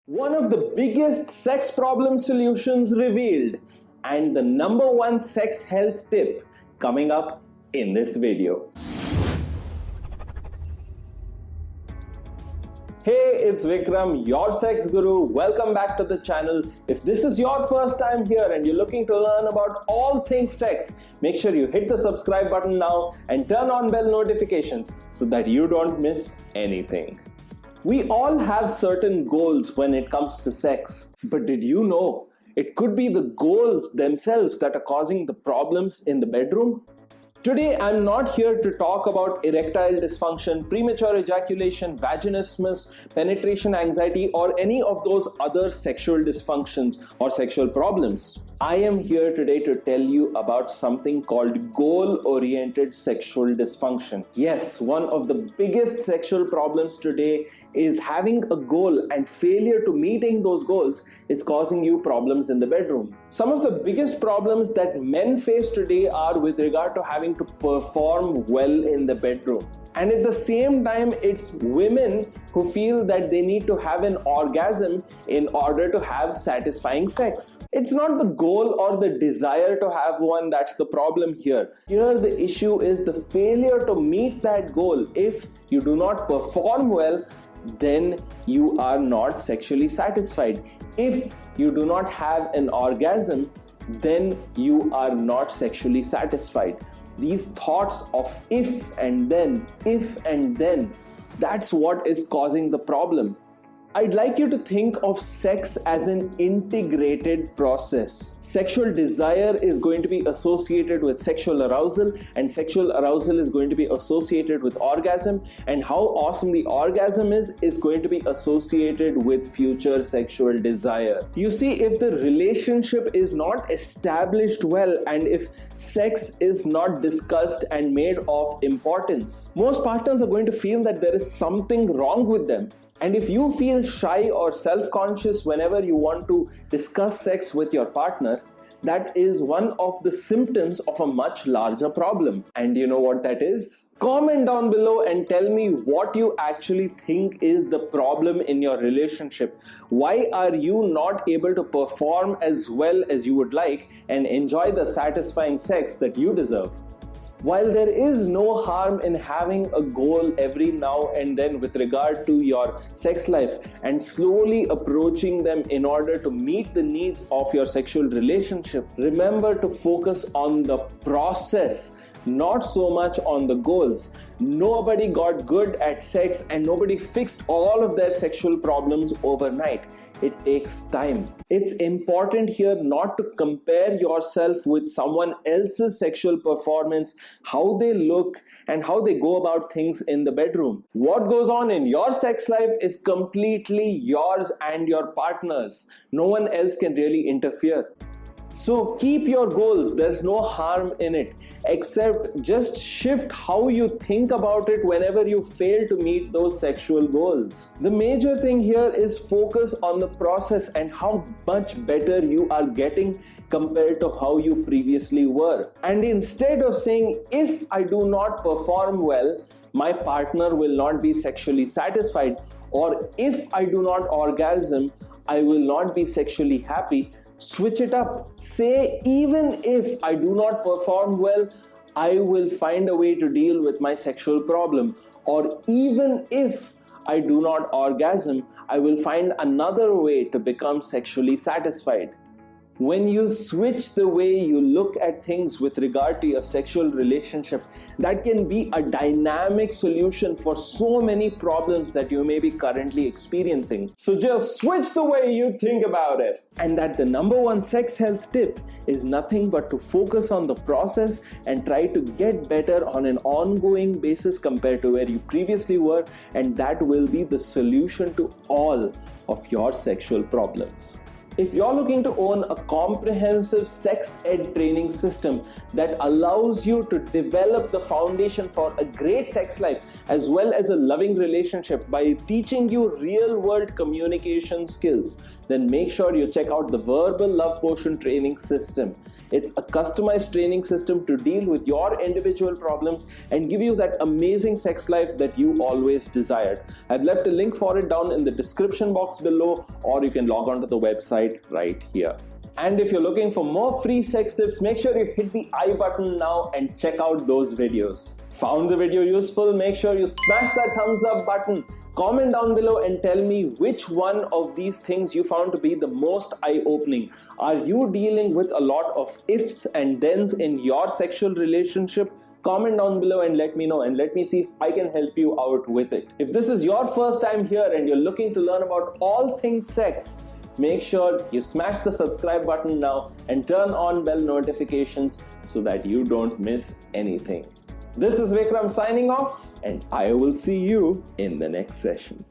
One of the biggest sex problem solutions revealed, and the number one sex health tip coming up in this video. Hey, it's Vikram, your sex guru. Welcome back to the channel. If this is your first time here and you're looking to learn about all things sex, make sure you hit the subscribe button now and turn on bell notifications so that you don't miss anything. We all have certain goals when it comes to sex. But did you know it could be the goals themselves that are causing the problems in the bedroom? Today, I'm not here to talk about erectile dysfunction, premature ejaculation, vaginismus, penetration anxiety, or any of those other sexual dysfunctions or sexual problems. I am here today to tell you about something called goal-oriented sexual dysfunction. Yes, one of the biggest sexual problems today is having a goal, and failure to meeting those goals is causing you problems in the bedroom. Some of the biggest problems that men face today are with regard to having to perform well in the bedroom. And at the same time, it's women who feel that they need to have an orgasm in order to have satisfying sex. It's not the goal or the desire to have one that's the problem here. Here, the issue is the failure to meet that goal. If you do not perform well, then you are not sexually satisfied. If you do not have an orgasm, then you are not sexually satisfied. These thoughts of if and then, that's what is causing the problem. I'd like you to think of sex as an integrated process. Sexual desire is going to be associated with sexual arousal, and sexual arousal is going to be associated with orgasm, and how awesome the orgasm is going to be associated with future sexual desire. You see, if the relationship is not established well, and if sex is not discussed and made of importance, most partners are going to feel that there is something wrong with them. And if you feel shy or self-conscious whenever you want to discuss sex with your partner, that is one of the symptoms of a much larger problem. And you know what that is? Comment down below and tell me what you actually think is the problem in your relationship. Why are you not able to perform as well as you would like and enjoy the satisfying sex that you deserve? While there is no harm in having a goal every now and then with regard to your sex life and slowly approaching them in order to meet the needs of your sexual relationship, remember to focus on the process, not so much on the goals. Nobody got good at sex and nobody fixed all of their sexual problems overnight. It takes time. It's important here not to compare yourself with someone else's sexual performance, how they look, and how they go about things in the bedroom. What goes on in your sex life is completely yours and your partner's. No one else can really interfere. So keep your goals, there's no harm in it, except just shift how you think about it whenever you fail to meet those sexual goals. The major thing here is focus on the process and how much better you are getting compared to how you previously were. And instead of saying, if I do not perform well, my partner will not be sexually satisfied, or if I do not orgasm, I will not be sexually happy. Switch it up. Say, even if I do not perform well, I will find a way to deal with my sexual problem. Or even if I do not orgasm, I will find another way to become sexually satisfied. When you switch the way you look at things with regard to your sexual relationship, that can be a dynamic solution for so many problems that you may be currently experiencing. So just switch the way you think about it. And that the number one sex health tip is nothing but to focus on the process and try to get better on an ongoing basis compared to where you previously were, and that will be the solution to all of your sexual problems. If you're looking to own a comprehensive sex ed training system that allows you to develop the foundation for a great sex life as well as a loving relationship by teaching you real world communication skills, then make sure you check out the Verbal Love Potion training system. It's a customized training system to deal with your individual problems and give you that amazing sex life that you always desired. I've left a link for it down in the description box below, or you can log on to the website right here. And if you're looking for more free sex tips, make sure you hit the I button now and check out those videos. Found the video useful? Make sure you smash that thumbs up button. Comment down below and tell me which one of these things you found to be the most eye-opening. Are you dealing with a lot of ifs and thens in your sexual relationship? Comment down below and let me know, and let me see if I can help you out with it. If this is your first time here and you're looking to learn about all things sex, make sure you smash the subscribe button now and turn on bell notifications so that you don't miss anything. This is Vikram signing off, and I will see you in the next session.